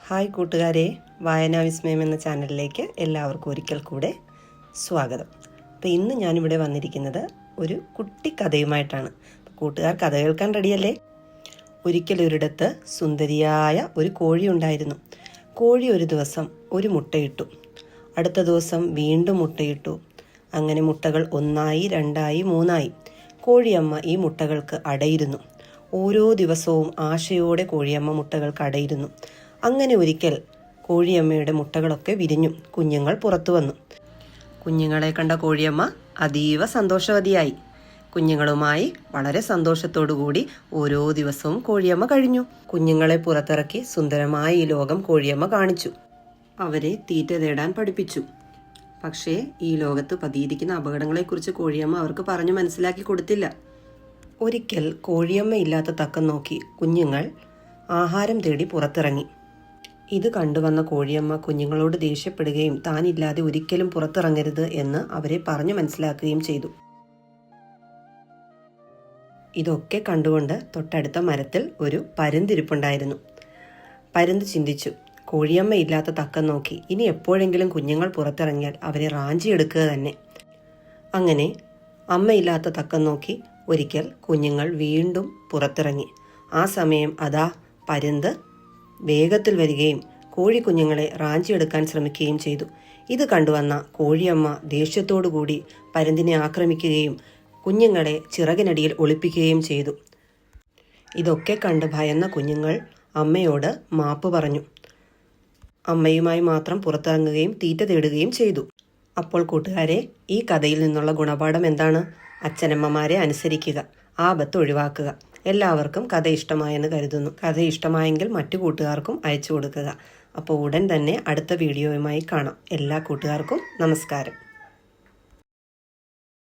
Hi കൂട്ടുകാരെ, വായനാ വിസ്മയം എന്ന ചാനലിലേക്ക് എല്ലാവർക്കും ഒരിക്കൽ കൂടെ സ്വാഗതം. അപ്പോൾ ഇന്ന് ഞാനിവിടെ വന്നിരിക്കുന്നത് ഒരു കുട്ടി കഥയുമായിട്ടാണ്. കൂട്ടുകാർ കഥ കേൾക്കാൻ റെഡിയല്ലേ? ഒരിക്കലൊരിടത്ത് സുന്ദരിയായ ഒരു കോഴി ഉണ്ടായിരുന്നു. കോഴി ഒരു ദിവസം ഒരു മുട്ടയിട്ടു. അടുത്ത ദിവസം വീണ്ടും മുട്ടയിട്ടു. അങ്ങനെ മുട്ടകൾ 1, 2, 3 കോഴിയമ്മ ഈ മുട്ടകൾക്ക് അടയിരുന്നു. ഓരോ ദിവസവും ആശയോടെ കോഴിയമ്മ മുട്ടകൾക്ക് അടയിരുന്നു. അങ്ങനെ ഒരിക്കൽ കോഴിയമ്മയുടെ മുട്ടകളൊക്കെ വിരിഞ്ഞു. കുഞ്ഞുങ്ങൾ പുറത്തു വന്നു. കുഞ്ഞുങ്ങളെ കണ്ട കോഴിയമ്മ അതീവ സന്തോഷവതിയായി. കുഞ്ഞുങ്ങളുമായി വളരെ സന്തോഷത്തോടുകൂടി ഓരോ ദിവസവും കോഴിയമ്മ കഴിഞ്ഞു. കുഞ്ഞുങ്ങളെ പുറത്തിറക്കി സുന്ദരമായ ഈ ലോകം കോഴിയമ്മ കാണിച്ചു. അവരെ തീറ്റ തേടാൻ പഠിപ്പിച്ചു. പക്ഷേ ഈ ലോകത്ത് പതിയിരിക്കുന്ന അപകടങ്ങളെക്കുറിച്ച് കോഴിയമ്മ അവർക്ക് പറഞ്ഞു മനസ്സിലാക്കി കൊടുത്തില്ല. ഒരിക്കൽ കോഴിയമ്മ ഇല്ലാത്ത തക്കം നോക്കി കുഞ്ഞുങ്ങൾ ആഹാരം തേടി പുറത്തിറങ്ങി. ഇത് കണ്ടുവന്ന കോഴിയമ്മ കുഞ്ഞുങ്ങളോട് ദേഷ്യപ്പെടുകയും താനില്ലാതെ ഒരിക്കലും പുറത്തിറങ്ങരുത് എന്ന് അവരെ പറഞ്ഞു മനസ്സിലാക്കുകയും ചെയ്തു. ഇതൊക്കെ കണ്ടുകൊണ്ട് തൊട്ടടുത്ത മരത്തിൽ ഒരു പരുന്തിരിപ്പുണ്ടായിരുന്നു. പരുന്ത് ചിന്തിച്ചു, കോഴിയമ്മ ഇല്ലാത്ത തക്കം നോക്കി ഇനി എപ്പോഴെങ്കിലും കുഞ്ഞുങ്ങൾ പുറത്തിറങ്ങിയാൽ അവരെ റാഞ്ചിയെടുക്കുക തന്നെ. അങ്ങനെ അമ്മയില്ലാത്ത തക്കം നോക്കി ഒരിക്കൽ കുഞ്ഞുങ്ങൾ വീണ്ടും പുറത്തിറങ്ങി. ആ സമയം അതാ പരുന്ത് വേഗത്തിൽ വരികയും കോഴിക്കുഞ്ഞുങ്ങളെ റാഞ്ചിയെടുക്കാൻ ശ്രമിക്കുകയും ചെയ്തു. ഇത് കണ്ടുവന്ന കോഴിയമ്മ ദേഷ്യത്തോടുകൂടി പരുന്തിനെ ആക്രമിക്കുകയും കുഞ്ഞുങ്ങളെ ചിറകിനടിയിൽ ഒളിപ്പിക്കുകയും ചെയ്തു. ഇതൊക്കെ കണ്ട് ഭയന്ന കുഞ്ഞുങ്ങൾ അമ്മയോട് മാപ്പ് പറഞ്ഞു. അമ്മയുമായി മാത്രം പുറത്തിറങ്ങുകയും തീറ്റ തേടുകയും ചെയ്തു. അപ്പോൾ കൂട്ടുകാരെ, ഈ കഥയിൽ നിന്നുള്ള ഗുണപാഠം എന്താണ്? അച്ഛനമ്മമാരെ അനുസരിക്കുക, ആപത്ത് ഒഴിവാക്കുക. എല്ലാവർക്കും കഥ ഇഷ്ടമായെന്ന് കരുതുന്നു. കഥ ഇഷ്ടമായെങ്കിൽ മറ്റു കൂട്ടുകാർക്കും അയച്ചു കൊടുക്കുക. അപ്പോൾ ഉടൻ തന്നെ അടുത്ത വീഡിയോയുമായി കാണാം. എല്ലാ കൂട്ടുകാർക്കും നമസ്കാരം.